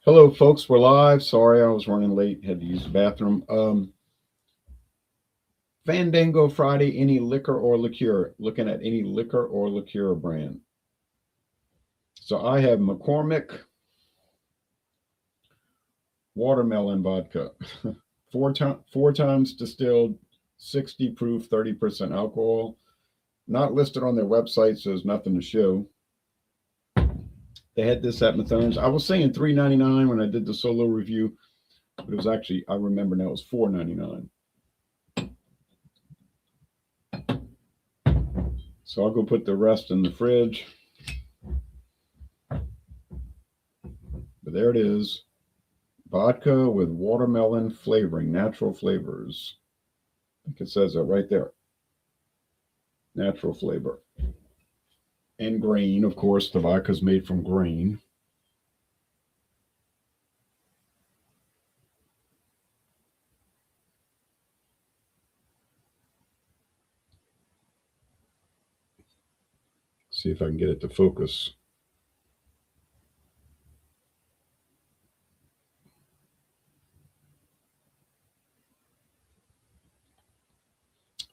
Hello, folks. We're live. Sorry, I was running late. Had to use the bathroom. Fandango Friday. Any liquor or liqueur? Looking at any liquor or liqueur brand. So I have McCormick watermelon vodka, four times distilled, 60 proof, 30% alcohol. Not listed on their website, so there's nothing to show. They had this at Mathern's. I was saying $3.99 when I did the solo review, but it was actually, I remember now, it was $4.99. So I'll go put the rest in the fridge. But there it is. Vodka with watermelon flavoring, natural flavors. I think it says that right there. Natural flavor. And grain, of course, the vodka's made from grain. See if I can get it to focus.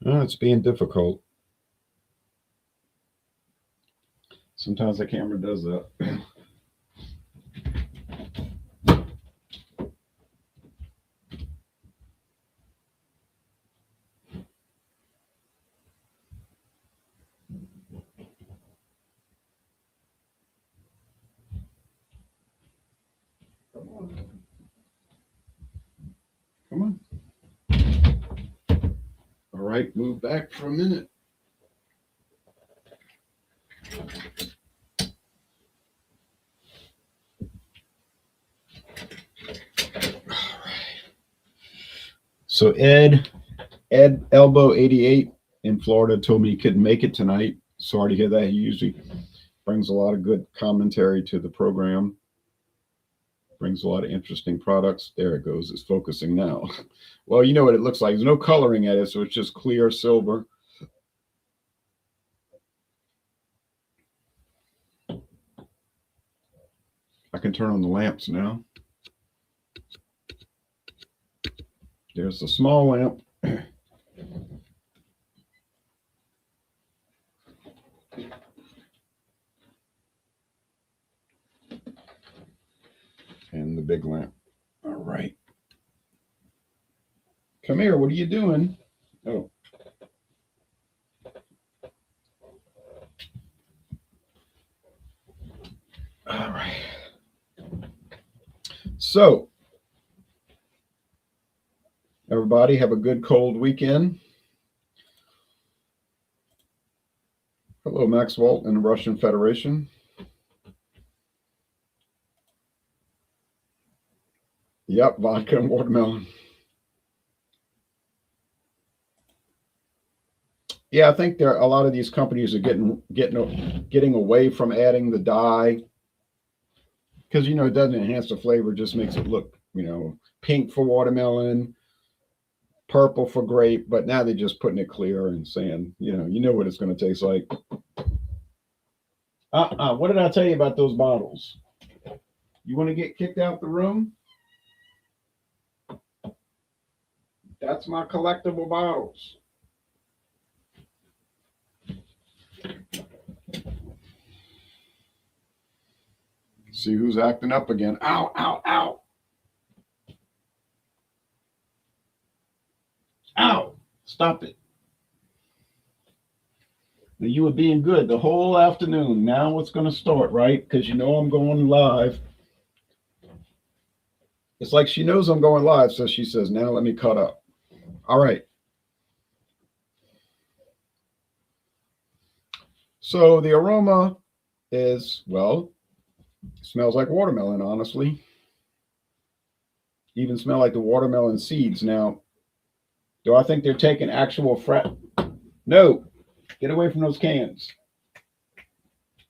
Oh, it's being difficult. Sometimes the camera does that. Come on. Come on. All right, move back for a minute. So Ed Elbow 88 in Florida told me he couldn't make it tonight. Sorry to hear that. He usually brings a lot of good commentary to the program. Brings a lot of interesting products. There it goes. It's focusing now. Well, you know what it looks like. There's no coloring at it, so it's just clear silver. I can turn on the lamps now. There's the small lamp. And the big lamp. All right. Come here. What are you doing? Oh. All right. So, everybody have a good cold weekend. Hello, Maxwell in the Russian Federation. Yep, vodka and watermelon. Yeah, I think there a lot of these companies are getting away from adding the dye because it doesn't enhance the flavor, just makes it look pink for watermelon, purple for grape. But now they're just putting it clear and saying you know what it's going to taste like. What did I tell you about those bottles? You want to get kicked out the room? That's my collectible bottles. See who's acting up again. Ow, ow, ow. Ow. Stop it. Now, you were being good the whole afternoon. Now it's going to start, right? Because I'm going live. It's like she knows I'm going live, so she says, now let me cut up. All right. So the aroma is, smells like watermelon, honestly. Even smell like the watermelon seeds. Now, do I think they're taking actual No. Get away from those cans.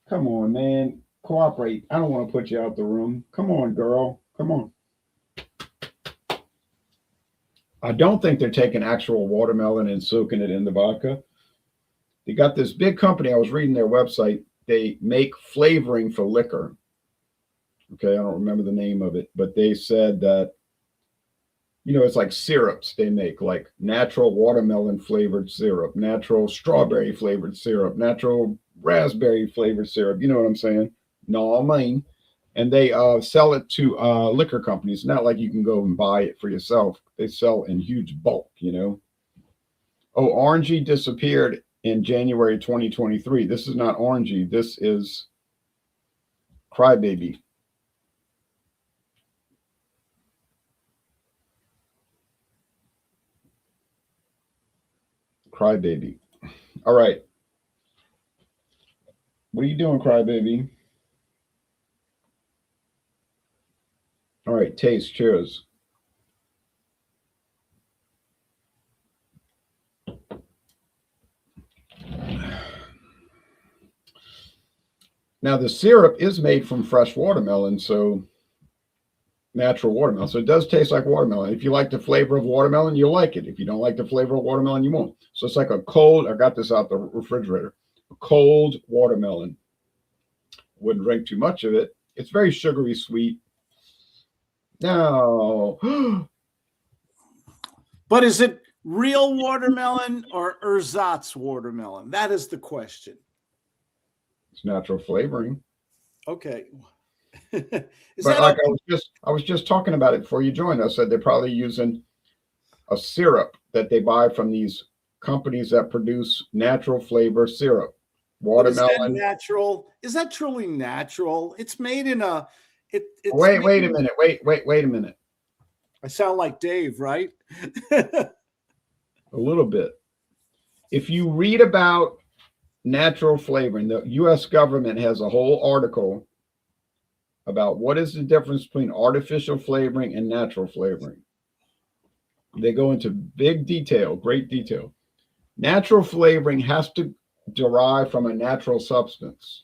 Come on, man. Cooperate. I don't want to put you out the room. Come on, girl. Come on. I don't think they're taking actual watermelon and soaking it in the vodka. They got this big company. I was reading their website. They make flavoring for liquor. Okay, I don't remember the name of it, but they said that, it's like syrups they make, like natural watermelon flavored syrup, natural strawberry flavored syrup, natural raspberry flavored syrup. You know what I'm saying? No, I mean, and they sell it to liquor companies. Not like you can go and buy it for yourself. They sell in huge bulk. Oh, Orangey disappeared in January 2023. This is not Orangey. This is Crybaby. Crybaby. All right. What are you doing, Crybaby? All right, taste. Cheers. Now, the syrup is made from fresh watermelon, so natural watermelon. So it does taste like watermelon. If you like the flavor of watermelon, you'll like it. If you don't like the flavor of watermelon, you won't. So it's like a cold, I got this out the refrigerator, a cold watermelon. Wouldn't drink too much of it. It's very sugary sweet. No. But is it real watermelon or ersatz watermelon? That is the question. It's natural flavoring. Okay. But like I was just talking about it before you joined. I said they're probably using a syrup that they buy from these companies that produce natural flavor syrup. Watermelon. Is that natural? Is that truly natural? It's made in a. Wait a minute. Wait a minute. I sound like Dave, right? A little bit. If you read about natural flavoring, the U.S. government has a whole article about what is the difference between artificial flavoring and natural flavoring. They go into big detail, great detail. Natural flavoring has to derive from a natural substance,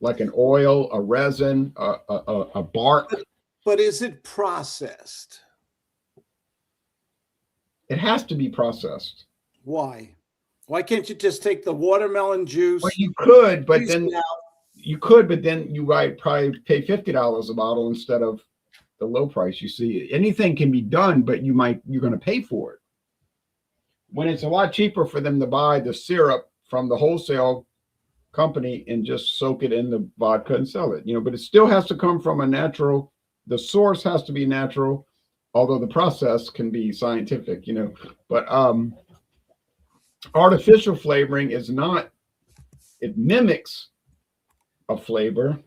like an oil, a resin, a bark. But is it processed? It has to be processed. Why? Why can't you just take the watermelon juice? Well, you could, but then you might probably pay $50 a bottle instead of the low price. You see, anything can be done, but you're going to pay for it. When it's a lot cheaper for them to buy the syrup from the wholesale company and just soak it in the vodka and sell it, but it still has to come from a natural, the source has to be natural, although the process can be scientific, but artificial flavoring is not, it mimics a flavor,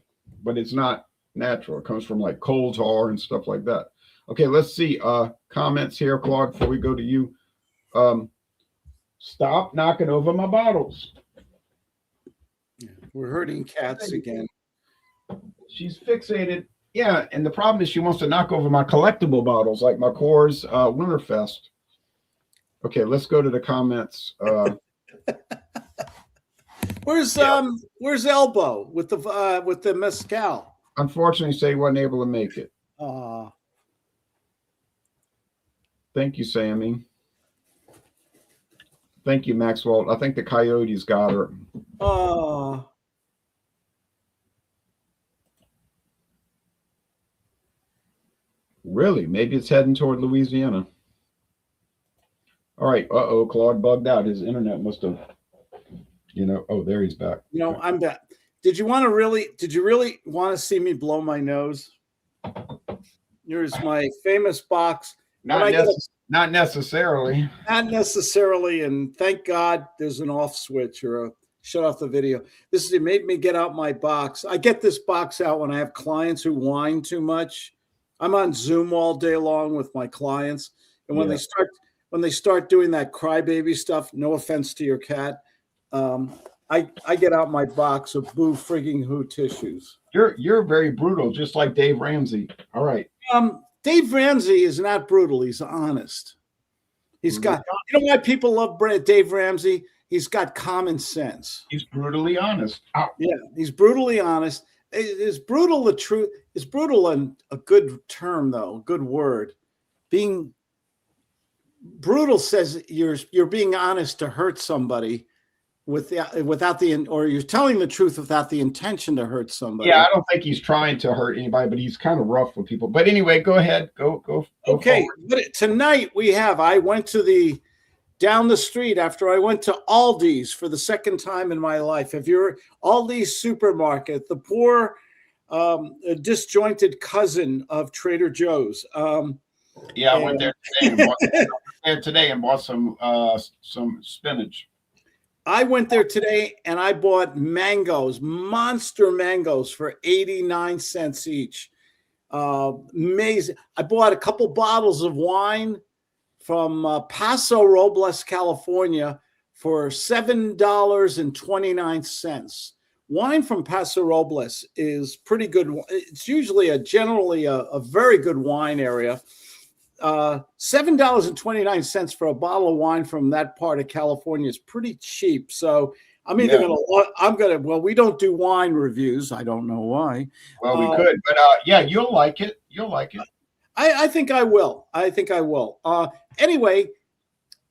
but it's not natural. It comes from like coal tar and stuff like that. Okay, let's see comments here, Claude, before we go to you. Stop knocking over my bottles. We're hurting cats again. She's fixated. Yeah, and the problem is she wants to knock over my collectible bottles, like my Coors Winterfest. Okay, let's go to the comments. Where's Elbow with the mezcal? Unfortunately, say he wasn't able to make it. Thank you, Sammy. Thank you, Maxwell. I think the Coyotes got her. Really? Maybe it's heading toward Louisiana. All right. Uh-oh, Claude bugged out. His internet must have, oh, there he's back. I'm back. Did you really want to see me blow my nose? Here's my famous box. Not necessarily. Not necessarily. And thank God there's an off switch or a shut off the video. It made me get out my box. I get this box out when I have clients who whine too much. I'm on Zoom all day long with my clients. And when they start doing that crybaby stuff, no offense to your cat, I get out my box of boo frigging who tissues. You're very brutal, just like Dave Ramsey. All right. Dave Ramsey is not brutal. He's honest. He's got, why people love Dave Ramsey? He's got common sense. He's brutally honest. Ow. Yeah, he's brutally honest. Is brutal the truth? Is brutal a good term though? A good word. Being brutal says you're being honest to hurt somebody. without the, or you're telling the truth without the intention to hurt somebody. Yeah, I don't think he's trying to hurt anybody, but he's kind of rough with people. But anyway, go ahead. Go Okay, forward. but tonight I went to down the street after I went to Aldi's for the second time in my life. If you're Aldi's supermarket, the poor disjointed cousin of Trader Joe's. Yeah, I went there today and bought some spinach. I went there today and I bought monster mangoes for 89 cents each. Amazing. I bought a couple bottles of wine from Paso Robles, California for $7.29. Wine from Paso Robles is pretty good. It's usually generally a very good wine area. $7.29 for a bottle of wine from that part of California is pretty cheap. So I'm either well, we don't do wine reviews. I don't know why. Well, we could, but yeah, you'll like it. You'll like it. I think I will. Anyway,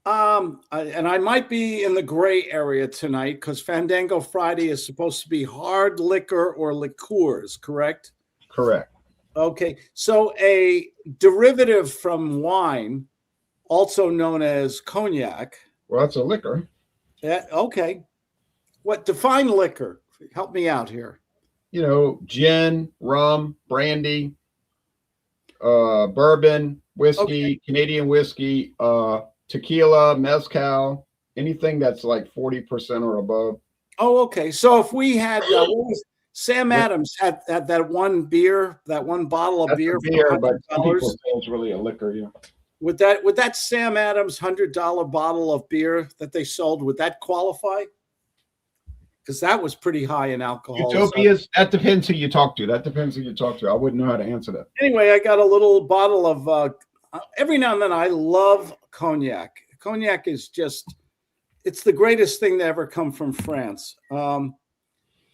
and I might be in the gray area tonight because Fandango Friday is supposed to be hard liquor or liqueurs, correct? Correct. Okay, so a derivative from wine, also known as cognac. Well, that's a liquor. Yeah. Okay. Define liquor? Help me out here. You know, gin, rum, brandy, bourbon, whiskey, Canadian whiskey, tequila, mezcal, anything that's like 40% or above. Oh, okay. So if we had Sam Adams had that one bottle of beer, but some people say it's really a liquor. Yeah. Would that Sam Adams $100 bottle of beer that they sold, would that qualify? Because that was pretty high in alcohol. Utopias. That depends who you talk to. I wouldn't know how to answer that. Anyway, I got a little bottle of. Every now and then, I love cognac. Cognac is it's the greatest thing to ever come from France.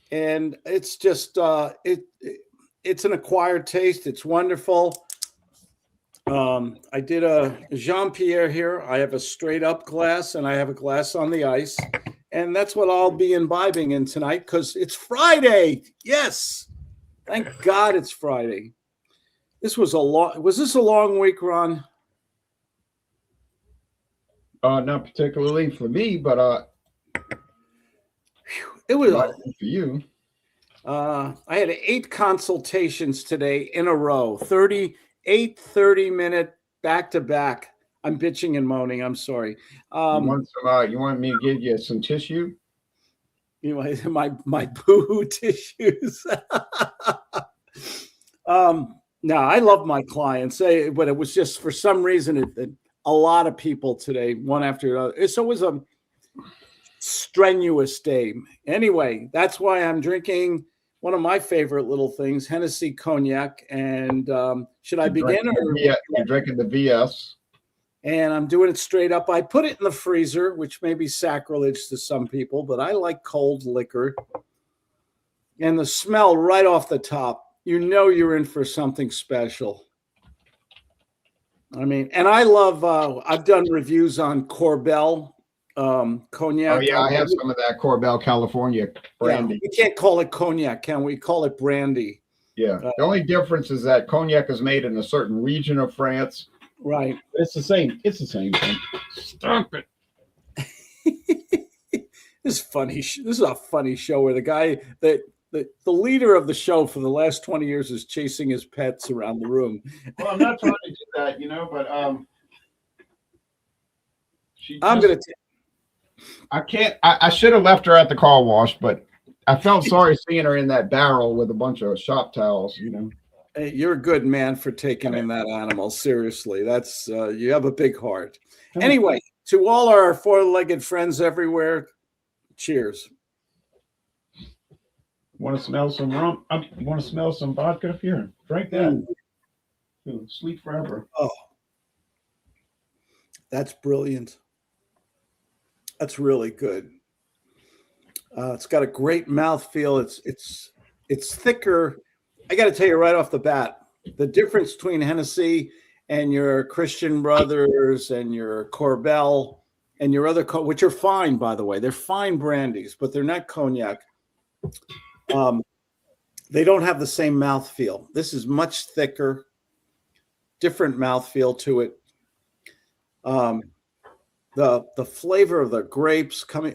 And it's just it's an acquired taste. It's wonderful. I did a Jean-Pierre here. I have a straight up glass and I have a glass on the ice, and that's what I'll be imbibing in tonight because it's Friday. Yes, thank God it's Friday. Was this a long week, Ron? Not particularly for me, but it was for you. I had 8 consultations today in a row, 30-minute back to back. I'm bitching and moaning. I'm sorry. You want me to give you some tissue? You know, my boo-hoo tissues. No, I love my clients, but it was just for some reason a lot of people today, one after another. So it was a strenuous day. Anyway, that's why I'm drinking one of my favorite little things, Hennessy Cognac. And should I begin? You're drinking the VS. And I'm doing it straight up. I put it in the freezer, which may be sacrilege to some people, but I like cold liquor. And the smell right off the top, you know you're in for something special. I mean, and I love, I've done reviews on Corbel cognac. Oh, yeah, I have some of that Corbel California brandy. Yeah, we can't call it cognac, can we? Call it brandy. Yeah. The only difference is that cognac is made in a certain region of France. Right. It's the same. It's the same thing. Stop it. This is funny. This is a funny show where the guy the leader of the show for the last 20 years is chasing his pets around the room. Well, I'm not trying to do that, but I can't. I should have left her at the car wash, but I felt sorry seeing her in that barrel with a bunch of shop towels. Hey, you're a good man for taking in that animal. Seriously, that's you have a big heart. Anyway, to all our four-legged friends everywhere, cheers. Want to smell some rum? Want to smell some vodka? Here, drink that. Sleep forever. Oh, that's brilliant. That's really good. It's got a great mouthfeel. It's thicker. I got to tell you right off the bat, the difference between Hennessy and your Christian Brothers and your Corbel and your other, which are fine, by the way. They're fine brandies, but they're not cognac. They don't have the same mouthfeel. This is much thicker, different mouthfeel to it. The flavor of the grapes coming,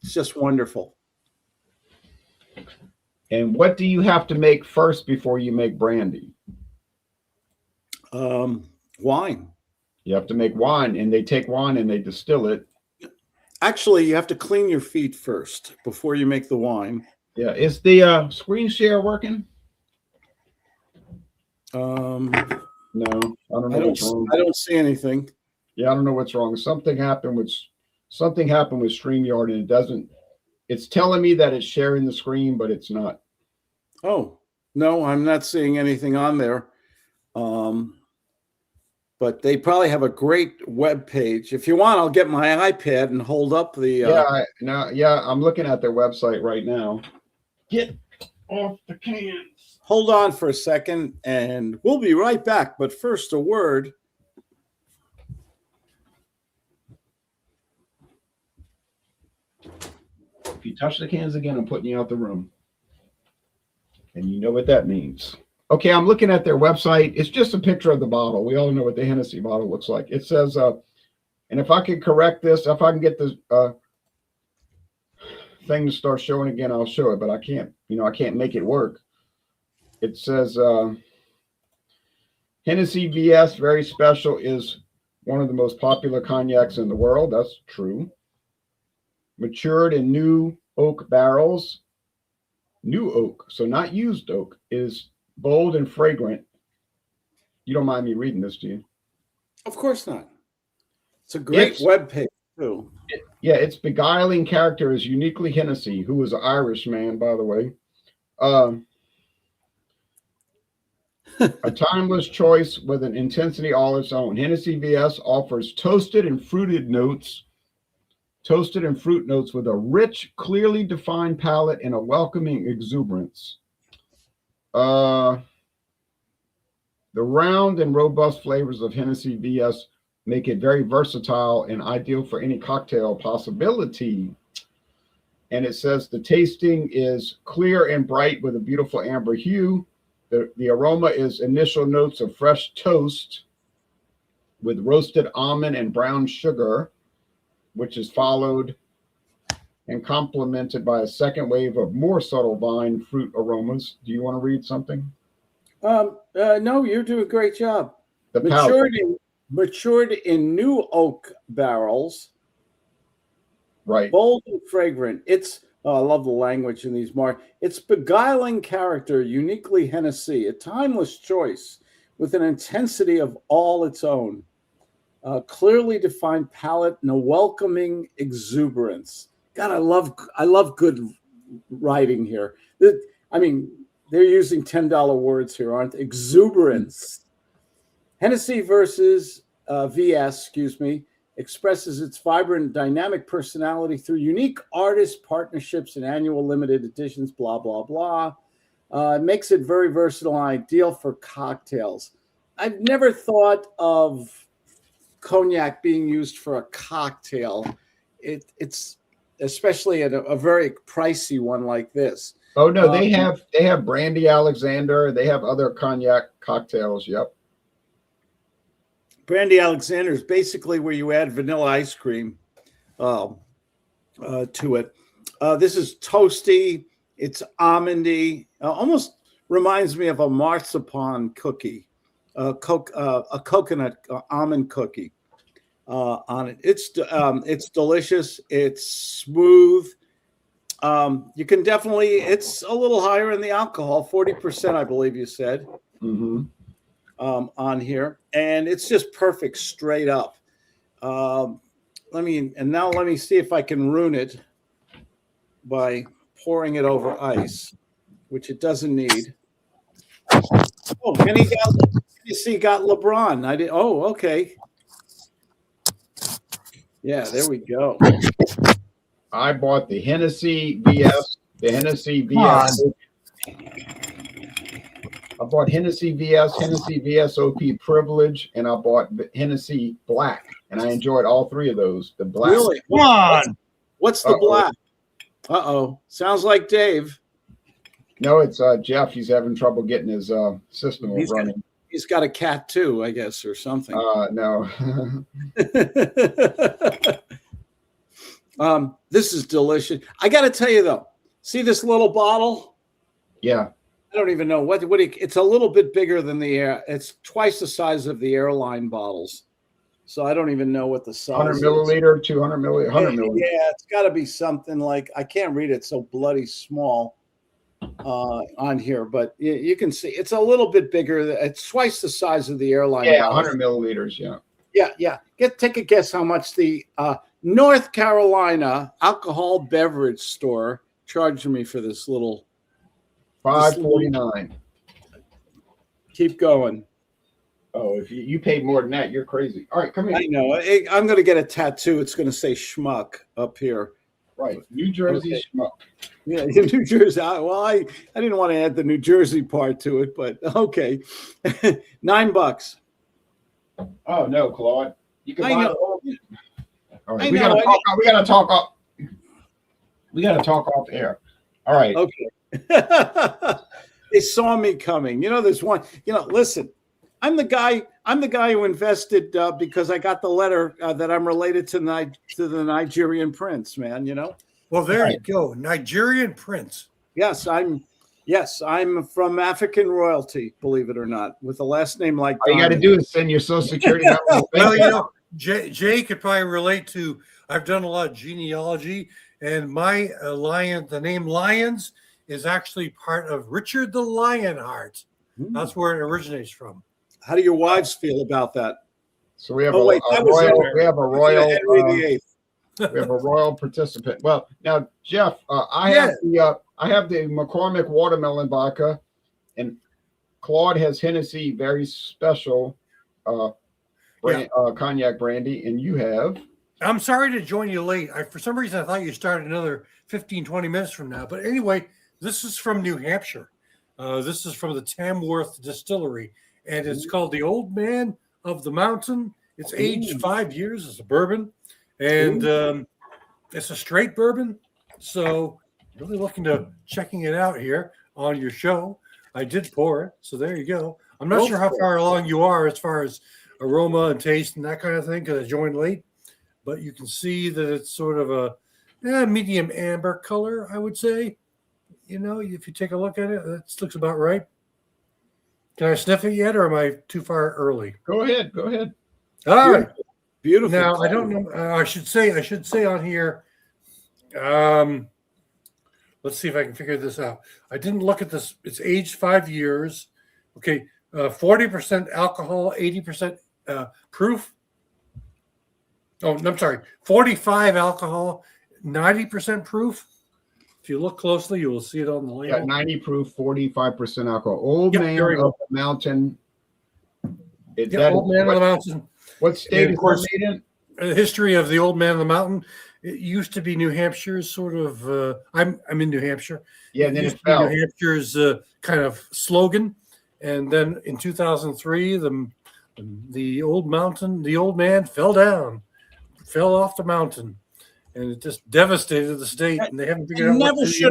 it's just wonderful. And what do you have to make first before you make brandy? Wine. You have to make wine, and they take wine and they distill it. Actually, you have to clean your feet first before you make the wine. Yeah. Is the screen share working? No, I don't know what's wrong. I don't see anything. Yeah, I don't know what's wrong. Something happened with StreamYard, and it doesn't. It's telling me that it's sharing the screen, but it's not. Oh, no, I'm not seeing anything on there. But they probably have a great web page. If you want, I'll get my iPad and hold up the. I'm looking at their website right now. Get off the cans. Hold on for a second, and we'll be right back. But first, a word. If you touch the cans again, I'm putting you out the room. And you know what that means. Okay, I'm looking at their website. It's just a picture of the bottle. We all know what the Hennessy bottle looks like. It says, and if I can correct this, if I can get this thing to start showing again, I'll show it. But I can't, I can't make it work. It says, Hennessy VS, very special, is one of the most popular cognacs in the world. That's true. Matured in new oak barrels. New oak, so not used oak, is bold and fragrant. You don't mind me reading this, do you? Of course not. It's a great web page, too. Its beguiling character is uniquely Hennessy, who is an Irish man, by the way. A timeless choice with an intensity all its own. Hennessy VS offers toasted and fruit notes with a rich, clearly defined palate and a welcoming exuberance. The round and robust flavors of Hennessy VS make it very versatile and ideal for any cocktail possibility. And it says the tasting is clear and bright with a beautiful amber hue. The aroma is initial notes of fresh toast with roasted almond and brown sugar, which is followed and complemented by a second wave of more subtle vine fruit aromas. Do you want to read something? No, you're doing a great job. Matured in new oak barrels. Right. Bold and fragrant. I love the language in these marks. Its beguiling character, uniquely Hennessy, a timeless choice with an intensity of all its own. Clearly defined palate and a welcoming exuberance. God, I love good writing here. I mean, they're using $10 words here, aren't they? Exuberance. Hennessy versus VS, expresses its vibrant, dynamic personality through unique artist partnerships and annual limited editions, blah, blah, blah. It makes it very versatile and ideal for cocktails. I've never thought of cognac being used for a cocktail. It's especially at a very pricey one like this. Oh no, they have Brandy Alexander. They have other cognac cocktails. Yep. Brandy Alexander is basically where you add vanilla ice cream to it. This is toasty. It's almondy. Almost reminds me of a marzipan cookie, a coconut almond cookie on it. It's delicious. It's smooth. You can definitely. It's a little higher in the alcohol, 40%, I believe you said. Mm-hmm. On here, and it's just perfect straight up. Let me see if I can ruin it by pouring it over ice, which it doesn't need. Oh, and he got LeBron. I did. Oh, okay. Yeah, there we go. I bought the Hennessy VS. The Hennessy VS. I bought Hennessy VS, Hennessy VSOP Privilege, and I bought Hennessy Black, and I enjoyed all three of those. The black. Really? Come on. What's the black? Uh-oh. Sounds like Dave. No, it's Jeff. He's having trouble getting his system running. He's got a cat too, I guess, or something. No. This is delicious. I got to tell you though, see this little bottle? Yeah. I don't even know it's a little bit bigger than the air. It's twice the size of the airline bottles. So I don't even know what the size 100 milliliter, 200 milliliter, 100 milliliter. Yeah, it's got to be something like, I can't read it so bloody small on here, but you can see it's a little bit bigger. It's twice the size of the airline. Yeah, bottles. 100 milliliters. Yeah. Yeah. Take a guess how much the North Carolina alcohol beverage store charged me for this little. $5.49. Keep going. Oh, if you paid more than that, you're crazy. All right, come here. I know. I'm going to get a tattoo. It's going to say schmuck up here. Right, New Jersey schmuck. Yeah, New Jersey. I didn't want to add the New Jersey part to it, but okay. $9. Oh no, Claude. You can buy the whole. All right, we gotta talk off air. All right. Okay. They saw me coming. There's one. Listen, I'm the guy who invested because I got the letter that I'm related to the Nigerian prince, man. Well, there you go, Nigerian prince. Yes, I'm from African royalty, believe it or not, with a last name like. All you got to do is send your Social Security number. Well, Jay could probably relate to. I've done a lot of genealogy, and my the name Lyons is actually part of Richard the Lionheart. That's where it originates from. How do your wives feel about that? So we have a royal participant. Well, now Jeff, I have the McCormick watermelon vodka, and Claude has Hennessy very special cognac brandy, and you have. I'm sorry to join you late. For some reason, I thought you started another 15, 20 minutes from now. But anyway, this is from New Hampshire. This is from the Tamworth Distillery, and it's called the Old Man of the Mountain. It's aged 5 years. It's a bourbon, and it's a straight bourbon. So really looking to checking it out here on your show. I did pour it, so there you go. I'm not sure how far along you are as far as aroma and taste and that kind of thing because I joined late. But you can see that it's sort of a medium amber color, I would say. If you take a look at it, that looks about right. Can I sniff it yet, or am I too far early? Go ahead. All right. Beautiful. Now, I don't know. I should say on here, let's see if I can figure this out. I didn't look at this. It's aged 5 years. Okay. 40% alcohol, 80% proof. Oh, I'm sorry. 45 alcohol, 90% proof. If you look closely, you will see it on the label. Yeah, 90 proof, 45% alcohol. Old Man of the Mountain. Old Man of the Mountain. What state is it made in? The history of the Old Man of the Mountain. It used to be New Hampshire's sort of. I'm in New Hampshire. Yeah, and then it fell. New Hampshire's kind of slogan, and then in 2003, the old man fell off the mountain. And it just devastated the state, and they haven't figured out what to do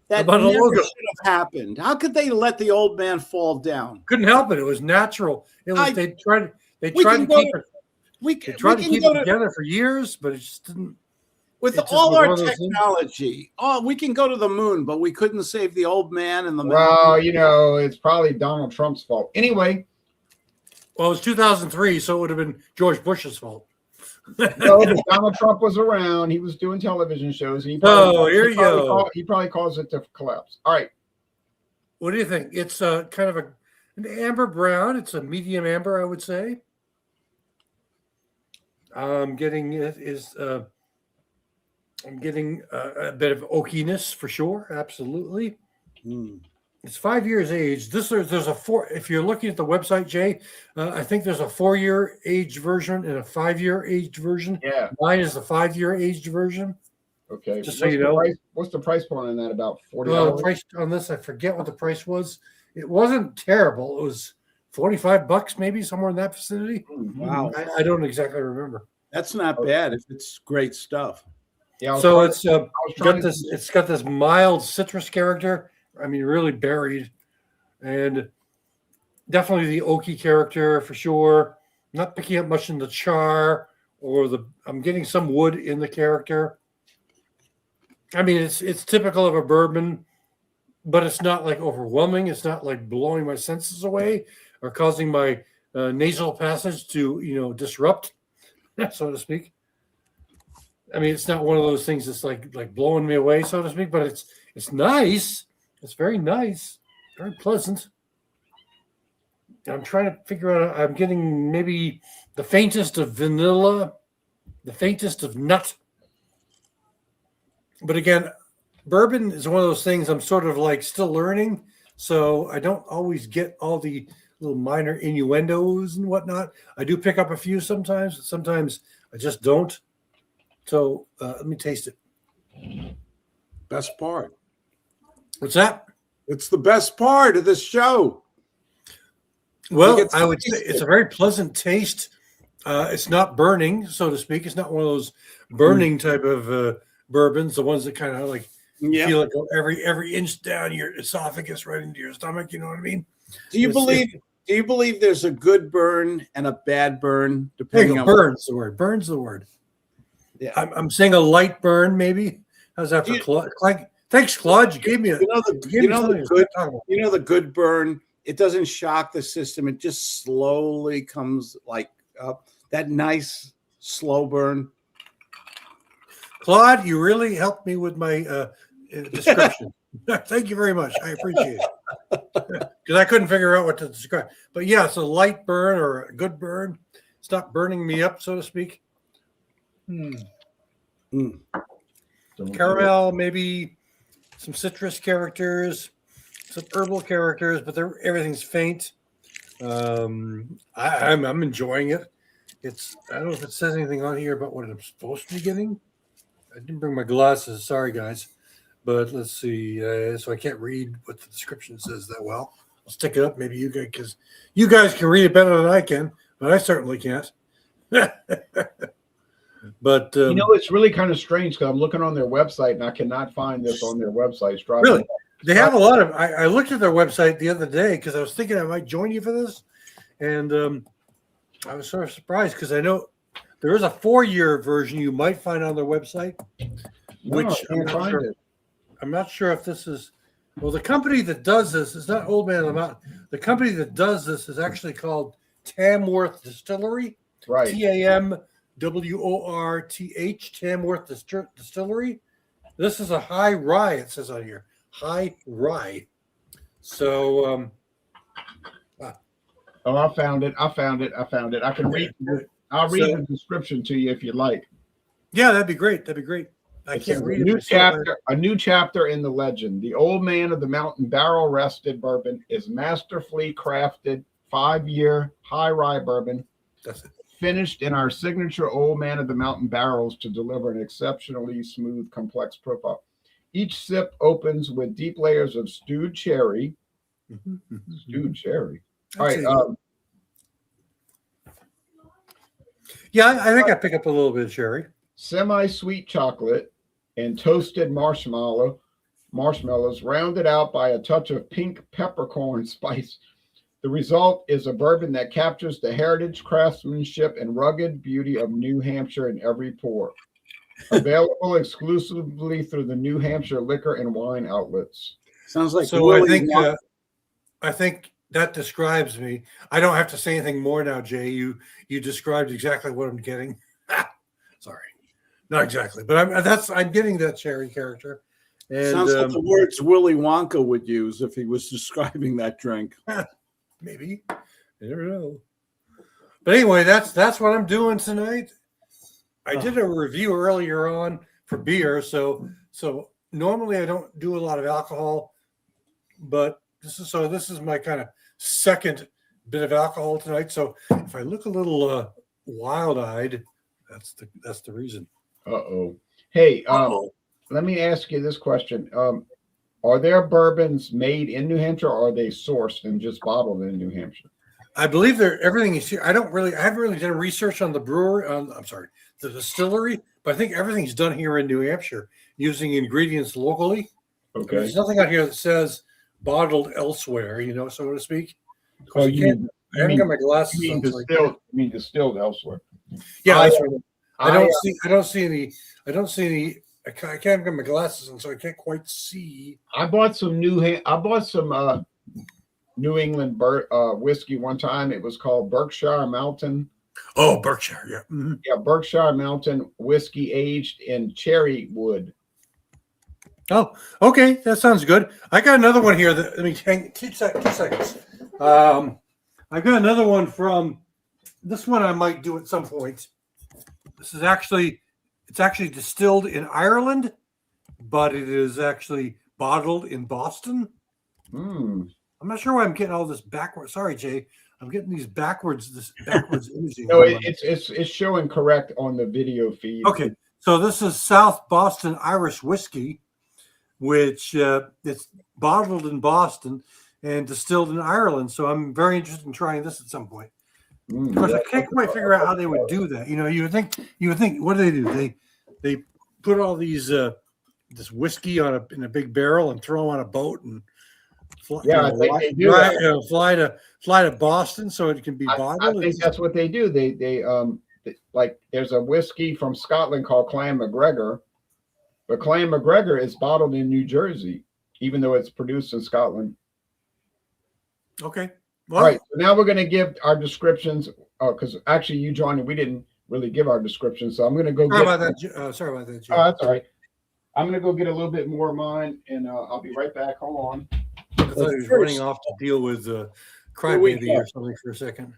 about a logo. Should have happened. How could they let the old man fall down? Couldn't help it. It was natural. It was. They tried to keep it together for years, but it just didn't. With all our technology, we can go to the moon, but we couldn't save the old man and the mountain. Well, it's probably Donald Trump's fault. Anyway. Well, it was 2003, so it would have been George Bush's fault. No, but Donald Trump was around. He was doing television shows. And he probably caused it to collapse. All right. What do you think? It's kind of an amber brown. It's a medium amber, I would say. I'm getting a bit of oakiness for sure. Absolutely. It's 5 years aged. There's a 4. If you're looking at the website, Jay, I think there's a 4-year aged version and a 5-year aged version. Yeah, mine is the 5-year aged version. Okay, just so you know. What's the price point on that? About $40. Well, the price on this, I forget what the price was. It wasn't terrible. It was $45 maybe, somewhere in that vicinity. Wow. I don't exactly remember. That's not bad if it's great stuff. Yeah. So it's trying it's got this mild citrus character. I mean, really berried, and definitely the oaky character for sure. Not picking up much in the char or I'm getting some wood in the character. I mean, it's typical of a bourbon, but it's not like overwhelming. It's not like blowing my senses away or causing my nasal passage to disrupt, so to speak. I mean, it's not one of those things that's like blowing me away, so to speak. But it's nice. It's very nice, very pleasant. I'm trying to figure out. I'm getting maybe the faintest of vanilla, the faintest of nut. But again, bourbon is one of those things I'm sort of like still learning, so I don't always get all the little minor innuendos and whatnot. I do pick up a few sometimes, but sometimes I just don't. So let me taste it. Best part. What's that? It's the best part of this show. Well, I would say it's a very pleasant taste. It's not burning, so to speak. It's not one of those burning type of bourbons, the ones that kind of like feel like go every inch down your esophagus right into your stomach. You know what I mean? Do you believe there's a good burn and a bad burn depending on burns the word? Burns the word. Yeah, I'm saying a light burn, maybe. How's that for Claude? Thanks, Claude. You gave me the good burn. It doesn't shock the system. It just slowly comes like up. That nice slow burn. Claude, you really helped me with my description. Thank you very much. I appreciate it. Because I couldn't figure out what to describe. But yeah, it's a light burn or a good burn. It's not burning me up, so to speak. Caramel, maybe some citrus characters, some herbal characters, but everything's faint. I'm enjoying it. I don't know if it says anything on here about what I'm supposed to be getting. I didn't bring my glasses. Sorry, guys. But let's see. So I can't read what the description says that well. I'll stick it up. Maybe you guys, because you guys can read it better than I can, but I certainly can't. But it's really kind of strange because I'm looking on their website and I cannot find this on their website. Really, they have a lot of. I looked at their website the other day because I was thinking I might join you for this, and I was sort of surprised because I know there is a 4-year version you might find on their website, which I'm not sure if this is. Well, the company that does this is not Old Man of the Mountain. The company that does this is actually called Tamworth Distillery. Right. TAMWORTH, Tamworth Distillery. This is a high rye, it says on here. High rye. So I found it. I can read it. I'll read the description to you if you like. Yeah, that'd be great. I can't read it. A new chapter in the legend. The Old Man of the Mountain barrel rested bourbon is masterfully crafted 5-year high rye bourbon. That's it. Finished in our signature Old Man of the Mountain barrels to deliver an exceptionally smooth, complex profile. Each sip opens with deep layers of stewed cherry. Stewed cherry. All right. Yeah, I think I pick up a little bit of cherry. Semi-sweet chocolate and toasted marshmallows rounded out by a touch of pink peppercorn spice. The result is a bourbon that captures the heritage, craftsmanship, and rugged beauty of New Hampshire in every pour. Available exclusively through the New Hampshire liquor and wine outlets. Sounds like so. I think that describes me. I don't have to say anything more now, Jay. You described exactly what I'm getting. Sorry, not exactly, but I'm getting that cherry character. And, sounds like the words Willy Wonka would use if he was describing that drink. Maybe. I don't know. But anyway, that's what I'm doing tonight. I did a review earlier on for beer, so normally I don't do a lot of alcohol, but this is my kind of second bit of alcohol tonight. So if I look a little wild-eyed, that's the reason. Hey, let me ask you this question. Are there bourbons made in New Hampshire, or are they sourced and just bottled in New Hampshire? I believe everything is here. I haven't really done research on the brewery. I'm sorry, the distillery, but I think everything's done here in New Hampshire using ingredients locally. Okay. There's nothing out here that says bottled elsewhere, so to speak. Oh, I haven't got my glasses you mean on. distilled? You mean distilled elsewhere? Yeah, that's right. I don't see any. I can't get my glasses on, so I can't quite see. I bought some New England whiskey one time. It was called Berkshire Mountain. Oh, Berkshire, yeah. Mm-hmm. Yeah, Berkshire Mountain whiskey aged in cherry wood. Oh, okay, that sounds good. I got another one here. Let me hang 2 seconds. I've got another one from this one. I might do at some point. This is actually distilled in Ireland, but it is actually bottled in Boston. I'm not sure why I'm getting all this backwards. Sorry, Jay. I'm getting these backwards imaging. No, it's showing correct on the video feed. Okay, so this is South Boston Irish whiskey, which it's bottled in Boston and distilled in Ireland. So I'm very interested in trying this at some point. Of course, I can't quite figure out how they would do that. You would think, what do? They put all these this whiskey in a big barrel and throw them on a boat and fly, I think they do fly to Boston so it can be bottled. I think that's what they do. They like there's a whiskey from Scotland called Clan MacGregor, but Clan MacGregor is bottled in New Jersey, even though it's produced in Scotland. Okay. Well, all right. So now we're going to give our descriptions because actually you joined and we didn't really give our descriptions. So I'm going to go. Sorry about that, Jay. Oh, that's all right. I'm going to go get a little bit more of mine, and I'll be right back. Hold on. I thought he was running off to deal with Crybaby or something for a second.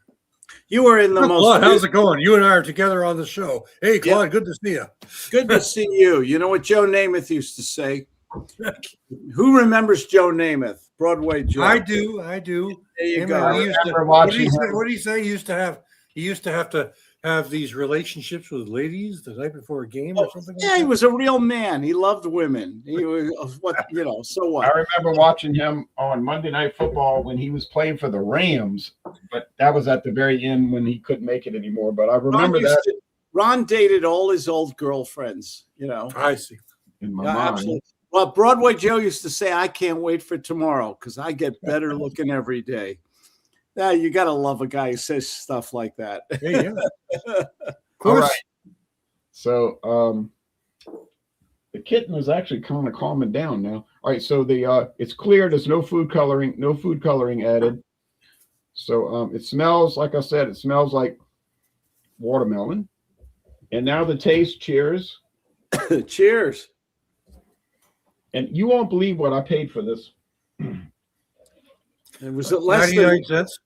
You were in the most. Claude, how's it going? You and I are together on the show. Hey, Claude, good to see you. Good to see you. You know what Joe Namath used to say? Who remembers Joe Namath? Broadway Joe. I do. There you go. What did he say? He used to have to have these relationships with ladies the night before a game or something. Yeah, he was a real man. He loved women. He was so what? I remember watching him on Monday Night Football when he was playing for the Rams, but that was at the very end when he couldn't make it anymore. But I remember Ron dated all his old girlfriends. I see. In my mind. Absolutely. Well, Broadway Joe used to say, "I can't wait for tomorrow because I get better looking every day." Yeah, you got to love a guy who says stuff like that. Yeah. All right. So the kitten is actually kind of calming down now. All right. So it's clear. There's no food coloring added. So it smells, like I said, it smells like watermelon. And now the taste. Cheers. Cheers. And you won't believe what I paid for this. And was it less than 99 cents?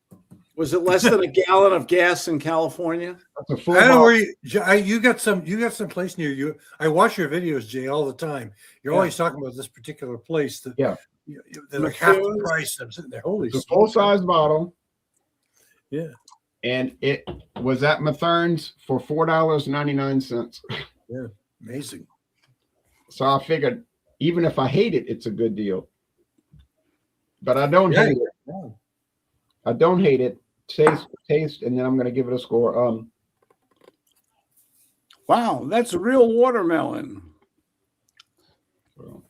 Was it less than a gallon of gas in California? That's a full I don't know where you got some place near you. I watch your videos, Jay, all the time. You're always talking about this particular place that they're like half the price. I'm sitting there. Holy, it's a full-size bottle. Yeah. And it was at Mathern's for $4.99. Yeah, amazing. So I figured, even if I hate it, it's a good deal. But I don't hate it. Yeah. I don't hate it. Taste, and then I'm going to give it a score. Wow, that's real watermelon. Well,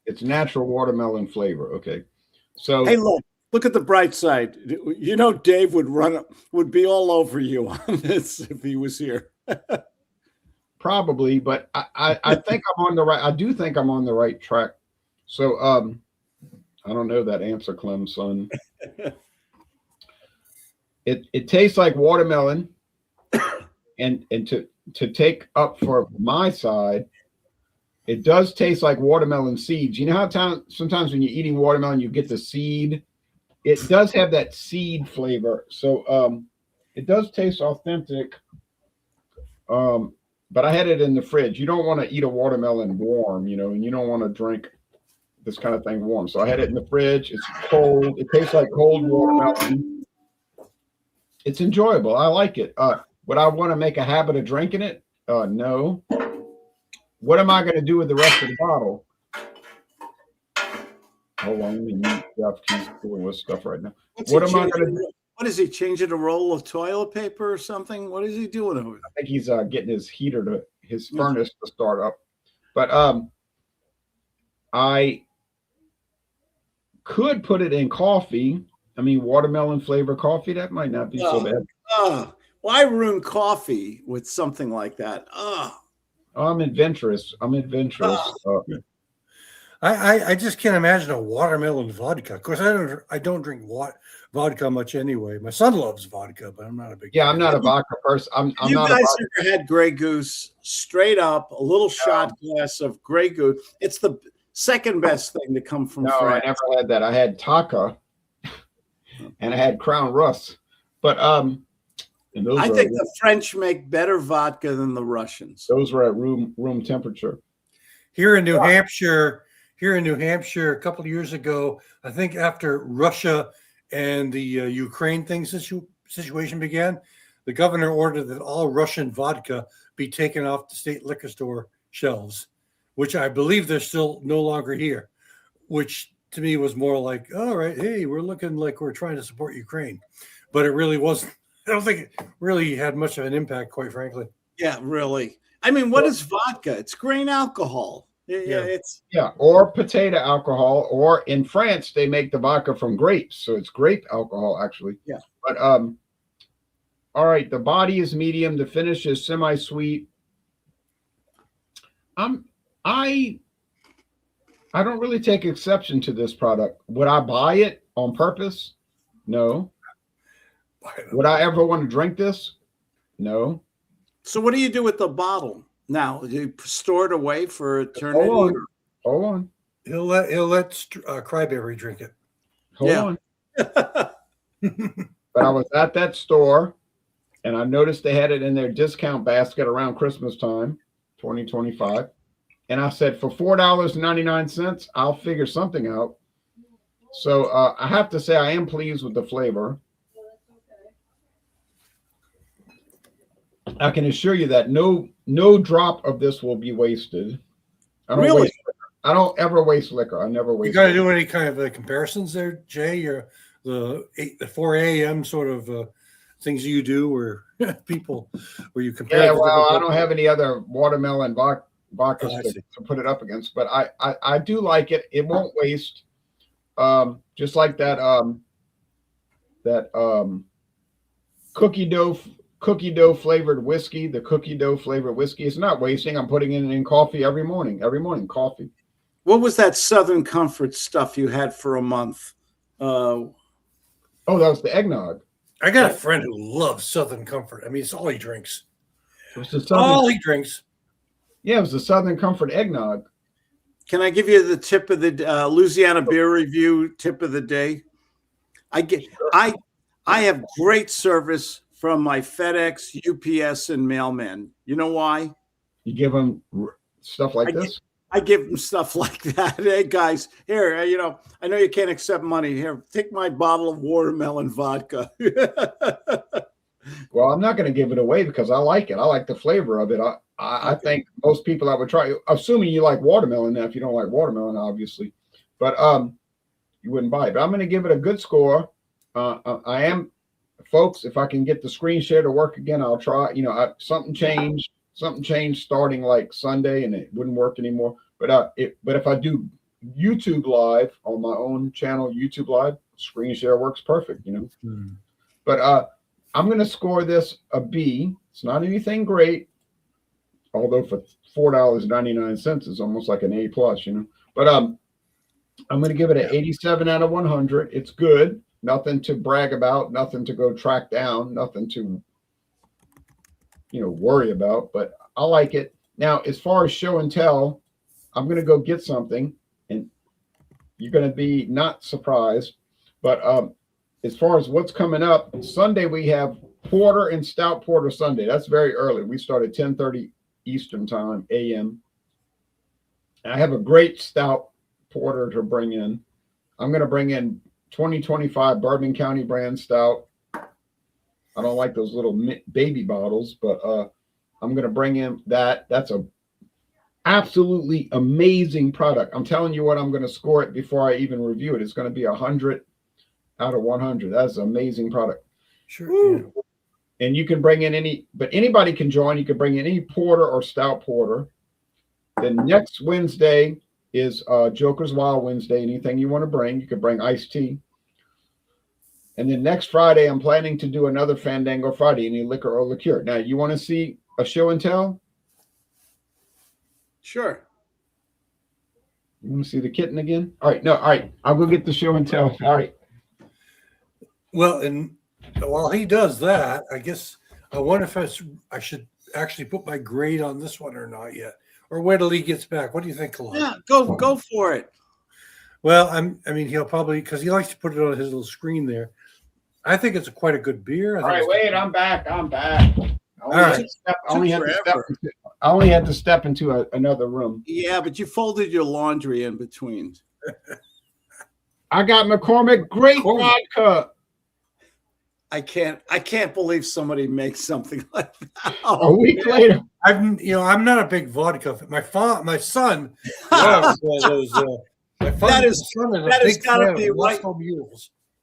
it's natural watermelon flavor. Okay. So hey, look at the bright side. Dave would be all over you on this if he was here. Probably, but I think I'm on the right. I do think I'm on the right track. So I don't know that answer, Clem, son. It tastes like watermelon, and to take up for my side, it does taste like watermelon seeds. You know how sometimes when you're eating watermelon, you get the seed. It does have that seed flavor, so it does taste authentic. But I had it in the fridge. You don't want to eat a watermelon warm, and you don't want to drink this kind of thing warm. So I had it in the fridge. It's cold. It tastes like cold watermelon. It's enjoyable. I like it. Would I want to make a habit of drinking it? No. What am I going to do with the rest of the bottle? Hold on, let me mute Jeff. He's doing with stuff right now. What's What he am I changing? going to do? What is he changing? A roll of toilet paper or something? What is he doing over I think he's getting his his there? furnace to start up. But I could put it in coffee. I mean, watermelon flavor coffee. That might not be so bad. Why ruin coffee with something like that? I'm adventurous. I just can't imagine a watermelon vodka. Of course, I don't drink vodka much anyway. My son loves vodka, but I'm not a big Yeah, fan. I'm not a vodka person. I'm You not guys a ever had Grey Goose straight up, a little shot glass of Grey Goose? It's the second best thing to come from No, France. I never had that. I had Taka and I had Crown Russ. But and I think the French make better vodka than the Russians. Those were at room temperature. Here in New Hampshire, a couple of years ago, I think after Russia and the Ukraine situation began, the governor ordered that all Russian vodka be taken off the state liquor store shelves, which I believe they're still no longer here, which to me was more like, all right, hey, we're looking like we're trying to support Ukraine. But it really wasn't. I don't think it really had much of an impact, quite frankly. Yeah, really. I mean, what is vodka? It's grain alcohol. Or potato alcohol, or in France they make the vodka from grapes, so it's grape alcohol actually. Yeah. But all right, the body is medium, the finish is semi-sweet. I don't really take exception to this product. Would I buy it on purpose? No. Would I ever want to drink this? No. So what do you do with the bottle now? Do you store it away for eternity? Hold on. He'll let Cryberry drink it. Hold on. But I was at that store and I noticed they had it in their discount basket around Christmas time, 2025. And I said, for $4.99, I'll figure something out. So I have to say I am pleased with the flavor. I can assure you that no drop of this will be wasted. I don't ever waste liquor. I never waste. You got to do any kind of comparisons there, Jay? Or the 4 a.m. sort of things you do, where where you compare? Yeah, well, I don't have any other watermelon vodka to put it up against, but I do like it. It won't waste. Just like that cookie dough flavored whiskey, the cookie dough flavored whiskey. It's not wasting. I'm putting it in coffee every morning coffee. What was that Southern Comfort stuff you had for a month? Oh, that was the eggnog. I got a friend who loves Southern Comfort. I mean, it's all he drinks. All he drinks. Yeah, it was the Southern Comfort eggnog. Can I give you the tip of the Louisiana Beer Review tip of the day? I have great service from my FedEx, UPS, and mailmen. You know why? You give them stuff like this? I give them stuff like that. Hey, guys, here, I know you can't accept money. Here, take my bottle of watermelon vodka. Well, I'm not going to give it away because I like it. I like the flavor of it. I think most people that would try, assuming you like watermelon. Now, if you don't like watermelon, obviously, but you wouldn't buy it. But I'm going to give it a good score. I am, folks. If I can get the screen share to work again, I'll try. Something changed starting like Sunday, and it wouldn't work anymore. But if I do YouTube Live on my own channel, YouTube Live, screen share works perfect. But I'm going to score this a B. It's not anything great, although for $4.99 is almost like an A plus, But I'm going to give it an 87 out of 100. It's good. Nothing to brag about. Nothing to go track down. Nothing to worry about. But I like it. Now, as far as show and tell, I'm going to go get something, and you're going to be not surprised. But as far as what's coming up, Sunday we have porter and stout porter Sunday. That's very early. We start at 10:30 Eastern time, a.m. I have a great stout porter to bring in. I'm going to bring in 2025 Bourbon County brand stout. I don't like those little baby bottles, but I'm going to bring in that. That's a Absolutely amazing product. I'm telling you what I'm going to score it before I even review it. It's going to be 100 out of 100. That's an amazing product. Sure. Yeah. And you can bring in but anybody can join. You can bring in any porter or stout porter. Then next Wednesday is Joker's Wild Wednesday. Anything you want to bring, you can bring iced tea. And then next Friday, I'm planning to do another Fandango Friday, any liquor or liqueur. Now, you want to see a show and tell? Sure. You want to see the kitten again? All right. No, all right. I'll go get the show and tell. All right. Well, and while he does that, I guess I wonder if I should actually put my grade on this one or not yet, or wait till he gets back. What do you think, Kalani? Yeah, go for it. Well, I mean, he'll probably, because he likes to put it on his little screen there. I think it's quite a good beer. All right, wait, I'm back. I'm back. I only had to step into another room. Yeah, but you folded your laundry in between. I got McCormick Great Vodka. I can't believe somebody makes something like that. A week later. I'm not a big vodka fan. My son loves those. That has got to be right.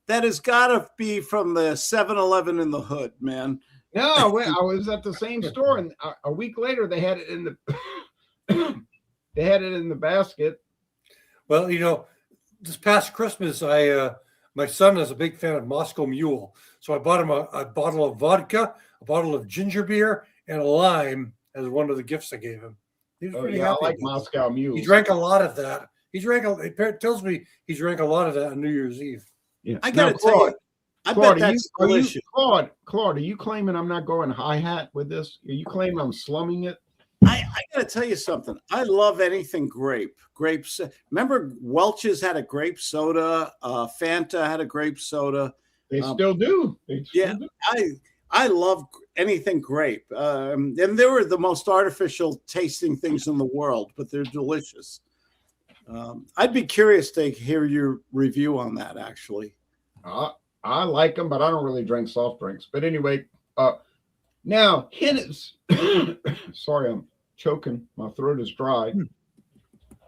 That has got to be from the 7-Eleven in the hood, man. No, I was at the same store, and a week later they had it in the basket. Well, this past Christmas, my son is a big fan of Moscow Mule, so I bought him a bottle of vodka, a bottle of ginger beer, and a lime as one of the gifts I gave him. He was pretty happy. I like Moscow Mule. He drank a lot of that. It tells me he drank a lot of that on New Year's Eve. Yeah. I gotta tell you, I bet that's delicious. Claude, are you claiming I'm not going hi-hat with this? Are you claiming I'm slumming it? I gotta tell you something. I love anything grape. Grapes. Remember, Welch's had a grape soda. Fanta had a grape soda. They still do. I love anything grape. And they were the most artificial tasting things in the world, but they're delicious. I'd be curious to hear your review on that, actually. I like them, but I don't really drink soft drinks. But anyway, now Hennessy. Sorry, I'm choking. My throat is dry.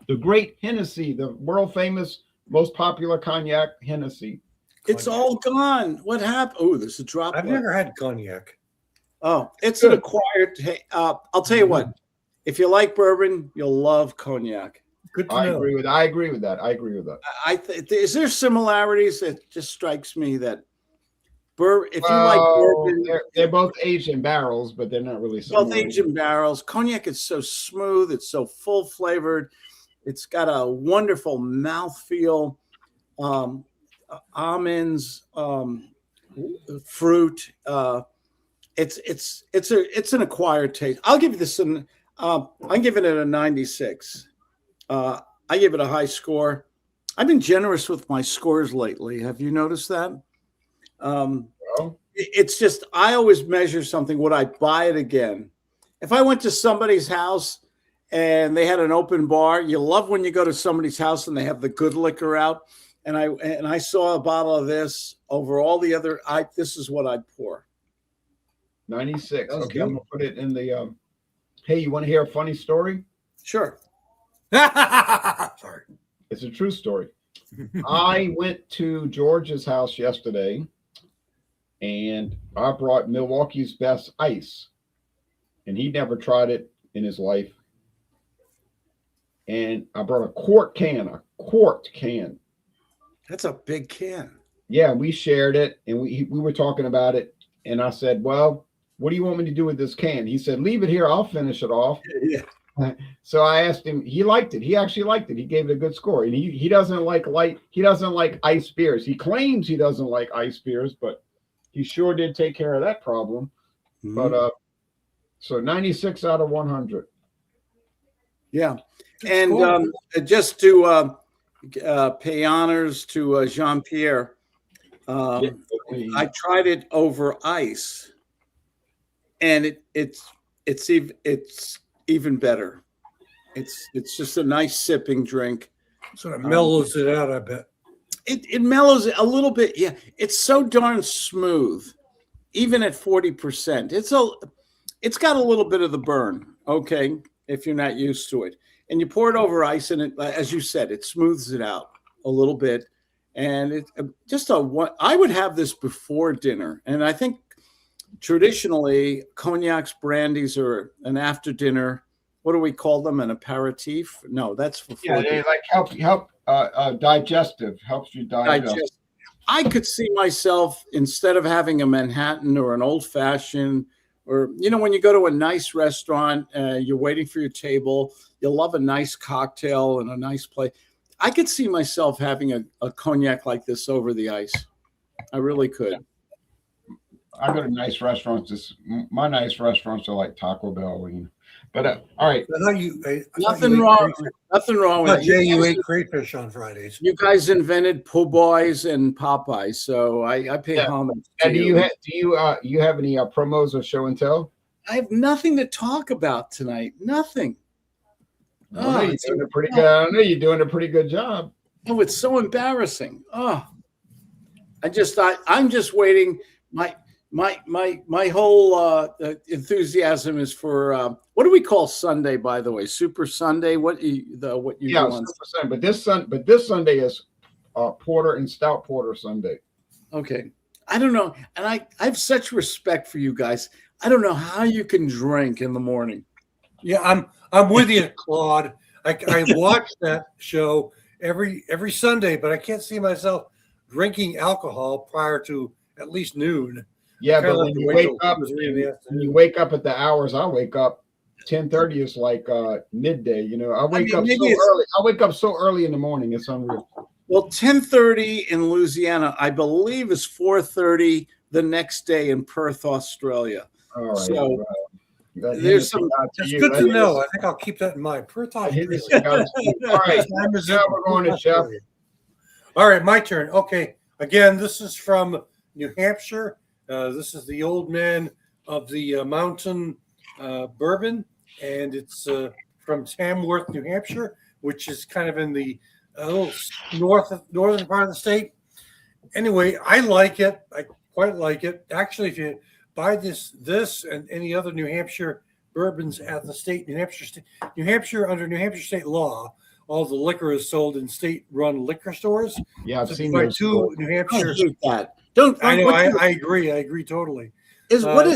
The Great Hennessy, the world famous, most popular cognac, Hennessy. It's all gone. What happened? Oh, there's a drop. I've never had cognac. Oh, it's an acquired. I'll tell you what. If you like bourbon, you'll love cognac. Good to know. I agree with that. Is there similarities? It just strikes me that if you like bourbon, they're both aged in barrels, but they're not really similar. Both aged in barrels. Cognac is so smooth. It's so full flavored. It's got a wonderful mouthfeel. Almonds, fruit. It's an acquired taste. I'll give you this. I'm giving it a 96. I give it a high score. I've been generous with my scores lately. Have you noticed that? It's just, I always measure something. Would I buy it again? If I went to somebody's house and they had an open bar, you love when you go to somebody's house and they have the good liquor out. And I saw a bottle of this over all the other. This is what I'd pour. 96. Okay, good. I'm gonna put it in the. Hey, you want to hear a funny story? Sure. Sorry. It's a true story. I went to George's house yesterday, and I brought Milwaukee's Best Ice, and he never tried it in his life. And I brought a quart can. That's a big can. Yeah, we shared it, and we were talking about it, and I said, well, what do you want me to do with this can? He said, leave it here. I'll finish it off. Yeah. So I asked him, he liked it. He actually liked it. He gave it a good score. And he doesn't like ice beers. He claims he doesn't like ice beers, but he sure did take care of that problem. Mm-hmm. But so 96 out of 100. Yeah. And cool. Just to pay honors to Jean-Pierre, I tried it over ice, and it's even better. It's just a nice sipping drink. So it mellows it out, I bet. It mellows it a little bit. Yeah, it's so darn smooth, even at 40%. It's got a little bit of the burn. Okay, if you're not used to it. And you pour it over ice, and it, as you said, it smooths it out a little bit. And it just I would have this before dinner. And I think traditionally cognacs, brandies are an after dinner. What do we call them? An aperitif? No, that's before. Yeah, they like help digestive, helps you digest. I could see myself, instead of having a Manhattan or an old fashioned, or, you know, when you go to a nice restaurant, you're waiting for your table, you'll love a nice cocktail and a nice plate. I could see myself having a cognac like this over the ice. I really could. I go to nice restaurants. My nice restaurants are like Taco Bell. But all right. Nothing wrong with it. Jay, you ate crayfish on Fridays. You guys invented po' boys and Popeyes, so I pay homage. And do you have any promos or show and tell? I have nothing to talk about tonight. Nothing. I know you're doing a pretty good. I know you're doing a pretty good job. Oh, it's so embarrassing. Oh, I'm just waiting. My whole enthusiasm is for what do we call Sunday, by the way? Super Sunday. What you do on Super Sunday. But this Sunday is porter and stout porter Sunday. Okay, I don't know, and I have such respect for you guys. I don't know how you can drink in the morning. Yeah, I'm with you, Claude. I watch that show every Sunday, but I can't see myself drinking alcohol prior to at least noon. Yeah, but when you wake up at the hours I wake up, 10:30 is like midday. You know, I wake up so early. I wake up so early in the morning. It's unreal. Well, 10:30 in Louisiana, I believe, is 4:30 the next day in Perth, Australia. All right. So there's some. It's good to know. I think I'll keep that in mind. Perth, Australia. All right. Now we're going to Chef. All right, my turn. Okay. Again, this is from New Hampshire. This is the Old Man of the Mountain bourbon, and it's from Tamworth, New Hampshire, which is kind of in the little northern part of the state. Anyway, I like it. I quite like it. Actually, if you buy this and any other New Hampshire bourbons at the New Hampshire under New Hampshire state law, all the liquor is sold in state-run liquor stores. Yeah, I've so seen those. New Hampshire. I know. I agree. I agree totally. What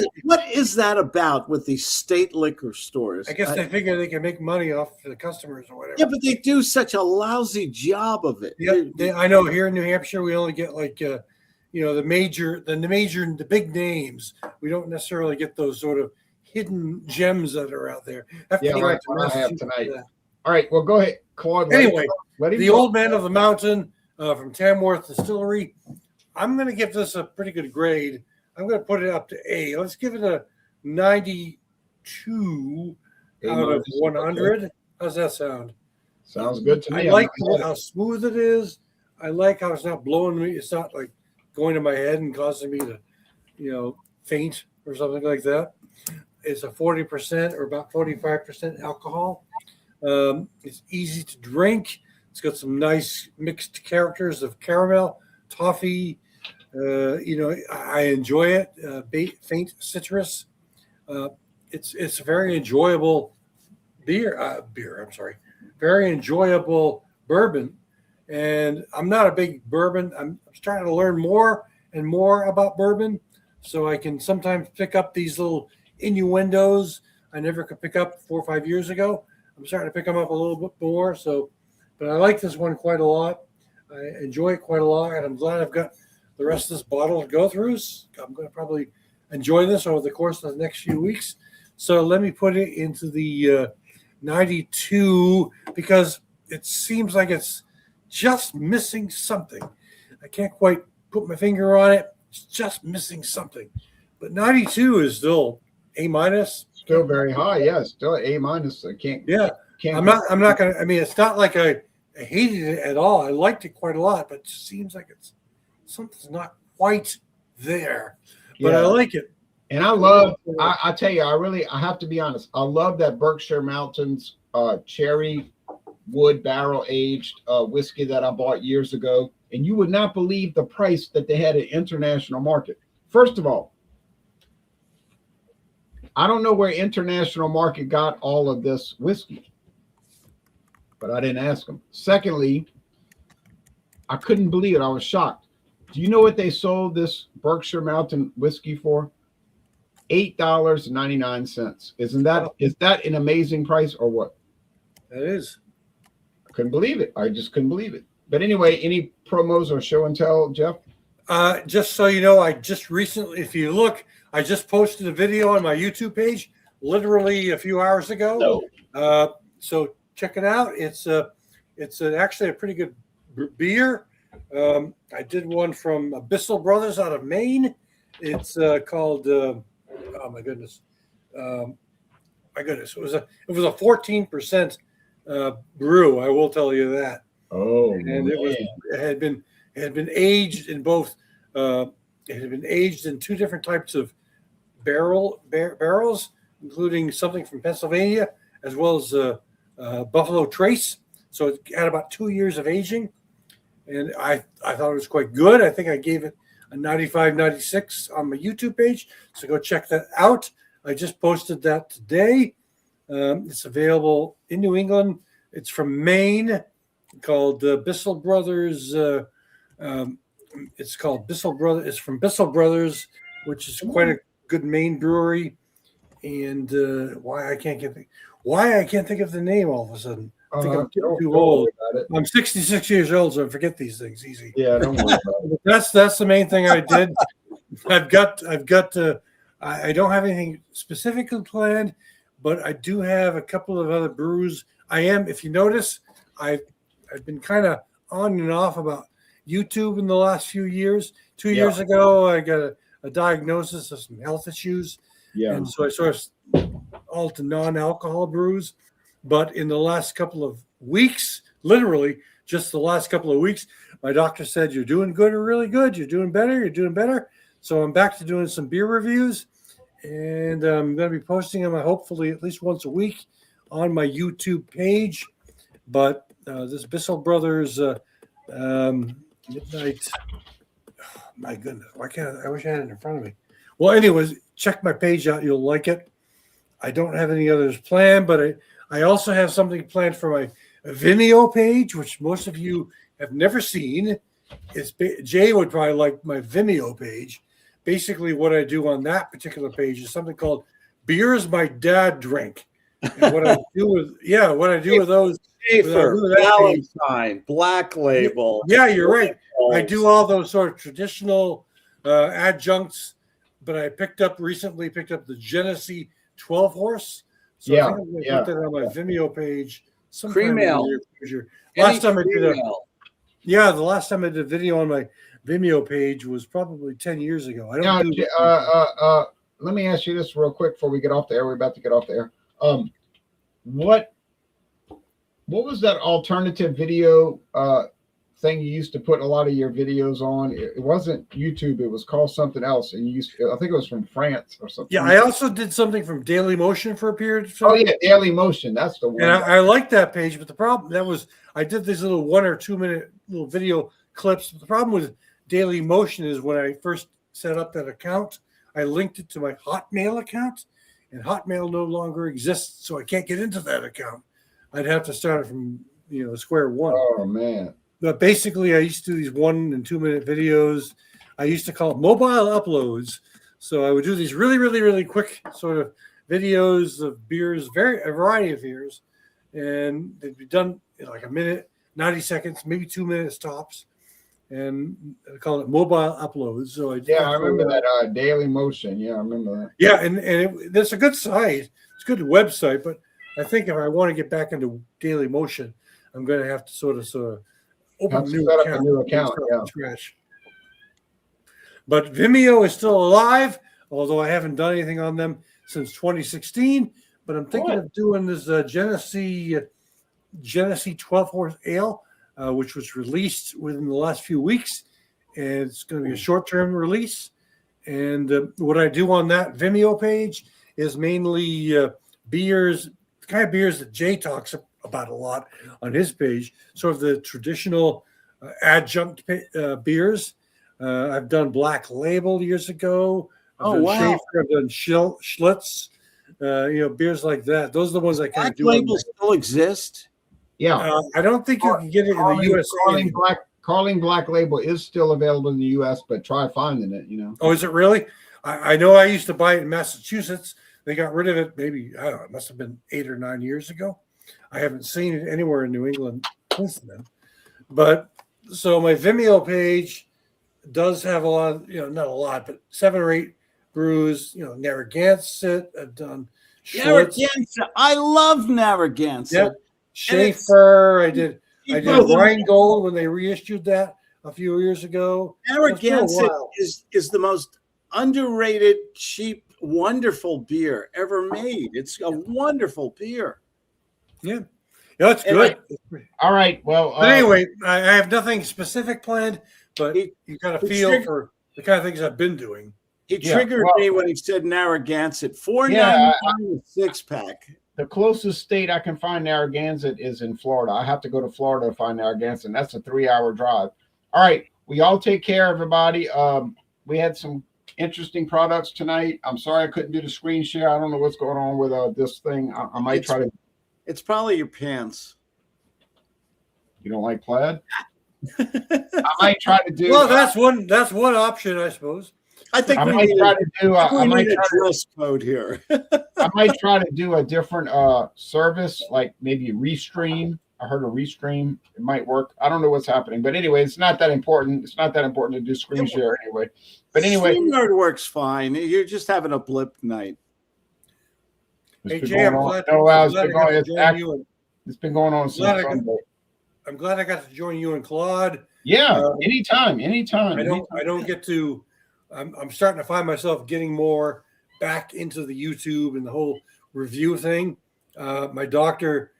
is that about with these state liquor stores? I guess they figure they can make money off the customers or whatever. Yeah, but they do such a lousy job of it. Yeah, I know. Here in New Hampshire, we only get like the big names. We don't necessarily get those sort of hidden gems that are out there. I have tonight. All right, well, go ahead, Claude. Anyway, the Old Man of the Mountain from Tamworth Distillery. I'm going to give this a pretty good grade. I'm going to put it up to A. Let's give it a 92 out of 100. How's that sound? Sounds good to me. I like how smooth it is. I like how it's not blowing me. It's not like going to my head and causing me to, faint or something like that. It's a 40% or about 45% alcohol. It's easy to drink. It's got some nice mixed characters of caramel, toffee. I enjoy it. Faint citrus. It's a very enjoyable very enjoyable bourbon. And I'm not a big bourbon. I'm starting to learn more and more about bourbon, so I can sometimes pick up these little innuendos I never could pick up 4 or 5 years ago. I'm starting to pick them up a little bit more. But I like this one quite a lot. I enjoy it quite a lot, and I'm glad I've got the rest of this bottle to go through. I'm going to probably enjoy this over the course of the next few weeks. So let me put it into the 92 because it seems like it's just missing something. I can't quite put my finger on it. It's just missing something. But 92 is still A minus. Still very high. Yeah, still A minus. I can't. Yeah. I'm not going to. I mean, it's not like I hated it at all. I liked it quite a lot, but it seems like something's not quite there. But I like it. And I tell you, I have to be honest. I love that Berkshire Mountains cherry wood barrel aged whiskey that I bought years ago. And you would not believe the price that they had at international market. First of all, I don't know where International Market got all of this whiskey, but I didn't ask them. Secondly, I couldn't believe it. I was shocked. Do you know what they sold this Berkshire Mountain whiskey for? $8.99. Is that an amazing price or what? That is. I couldn't believe it. I just couldn't believe it. But anyway, any promos or show and tell, Jeff? Just so you know, I just recently, if you look, I just posted a video on my YouTube page, literally a few hours ago. No. So check it out. It's actually a pretty good beer. I did one from Bissell Brothers out of Maine. It's called. Oh my goodness. It was a 14% brew. I will tell you that. Oh, and man. it had been aged in both. It had been aged in two different types of barrels, including something from Pennsylvania as well as Buffalo Trace. So it had about 2 years of aging, and I thought it was quite good. I think I gave it a 95, 96 on my YouTube page. So go check that out. I just posted that today. It's available in New England. It's from Maine, called Bissell Brothers. It's called Bissell Brothers. It's from Bissell Brothers, which is quite a good Maine brewery. And why I can't think of the name all of a sudden. I think I'm too old. I'm 66 years old, so I forget these things easy. Yeah, don't worry about it. That's the main thing I did. I don't have anything specifically planned, but I do have a couple of other brews. If you notice, I've been kind of on and off about YouTube in the last few years. 2 years ago, I got a diagnosis of some health issues. Yeah. And so I sort of all to non-alcohol brews. But in the last couple of weeks, literally just the last couple of weeks, my doctor said, "You're doing good or really good. You're doing better. You're doing better." So I'm back to doing some beer reviews, and I'm going to be posting them hopefully at least once a week on my YouTube page. But this Bissell Brothers Midnight, oh, my goodness, I wish I had it in front of me. Well, anyways, check my page out. You'll like it. I don't have any others planned, but I also have something planned for my Vimeo page, which most of you have never seen. Jay would probably like my Vimeo page. Basically, what I do on that particular page is something called "Beers My Dad Drank." And what I do with those, Schaefer, Valentine, Black Label. Yeah, you're right. I do all those sort of traditional adjuncts, but I recently picked up the Genesee 12 horse. So I think I'm going to put that on my Vimeo page. Cream ale. The last time I did a video on my Vimeo page was probably 10 years ago. Let me ask you this real quick before we get off the air. We're about to get off the air. What was that alternative video thing you used to put a lot of your videos on? It wasn't YouTube. It was called something else, and I think it was from France or something. Yeah, I also did something from Daily Motion for a period of time. Oh yeah, Daily Motion. That's the one. And I like that page, but the problem I did these little 1 or 2 minute little video clips. But the problem with Daily Motion is when I first set up that account, I linked it to my Hotmail account, and Hotmail no longer exists, so I can't get into that account. I'd have to start it from square one. Oh man. But basically, I used to do these 1 and 2 minute videos. I used to call it mobile uploads. So I would do these really, really, really quick sort of videos of beers, a variety of beers, and they'd be done in like a minute, 90 seconds, maybe 2 minutes tops. And I call it mobile uploads. So I remember that Daily Motion. Yeah, I remember that. Yeah, and it's a good site. It's a good website, but I think if I want to get back into Daily Motion, I'm going to have to sort of open a new account. Scratch. But Vimeo is still alive, although I haven't done anything on them since 2016. But I'm thinking of doing this Genesee 12 horse ale, which was released within the last few weeks, and it's going to be a short-term release. And what I do on that Vimeo page is mainly beers, the kind of beers that Jay talks about a lot on his page, sort of the traditional adjunct beers. I've done Black Label years ago. I've done Schaefer, I've done Schlitz. beers like that. Those are the ones I kind Black of do. Label still exist? Yeah. I don't think you can get it in the USA. Carling Black Label is still available in the US, but try finding it, Oh, is it really? I know I used to buy it in Massachusetts. They got rid of it maybe, I don't know, it must have been 8 or 9 years ago. I haven't seen it anywhere in New England since then. But so my Vimeo page does have a lot of, not a lot, but 7 or 8 brews, Narragansett. I've done Schlitz. Narragansett. I love Narragansett. Yep. Schaefer. I did Rheingold when they reissued that a few years ago. Narragansett is the most underrated, cheap, wonderful beer ever made. It's a wonderful beer. Yeah, it's good. All right. Well, but anyway, I have nothing specific planned, but you got a feel for the kind of things I've been doing. He triggered me when he said Narragansett. $4.99 a 6-pack. The closest state I can find Narragansett is in Florida. I have to go to Florida to find Narragansett, and that's a 3-hour drive. All right. We all take care, everybody. We had some interesting products tonight. I'm sorry I couldn't do the screen share. I don't know what's going on with this thing. I might try to. It's probably your pants. You don't like plaid? I might try to do. Well, that's one option, I suppose. I think I might try to do. I might try a dress code here. I might try to do a different service, like maybe Restream. I heard a Restream. It might work. I don't know what's happening, but anyway, it's not that important. It's not that important to do screen share anyway. But anyway, StreamYard works fine. You're just having a blip night. Hey, Jay, it's been going on since Sunday. I'm glad I got to join you and Claude. Yeah, anytime. I don't get to. I'm starting to find myself getting more back into the YouTube and the whole review thing. My doctor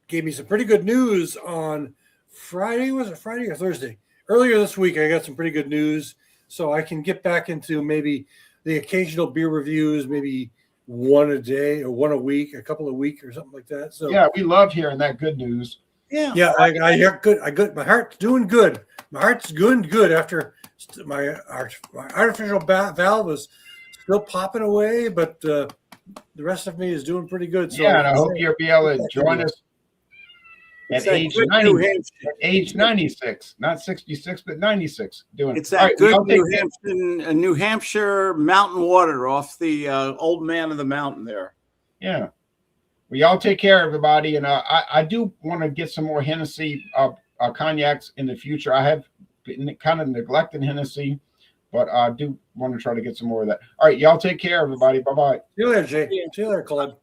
gave me some pretty good news on Friday. Was it Friday or Thursday? Earlier this week, I got some pretty good news, so I can get back into maybe the occasional beer reviews, maybe one a day or one a week, a couple a week or something like that. So yeah, we love hearing that good news. Yeah, I hear good. My heart's doing good. My heart's doing good after my artificial valve is still popping away, but the rest of me is doing pretty good. So yeah, and I hope you'll be able to join us at age 96, not 66, but 96. It's that good New Hampshire mountain water off the old man of the mountain there. Yeah. Well, y'all take care, everybody. And I do want to get some more Hennessy cognacs in the future. I have been kind of neglecting Hennessy, but I do want to try to get some more of that. All right, y'all take care, everybody. Bye-bye. See you later, Jay. See you later, Claude.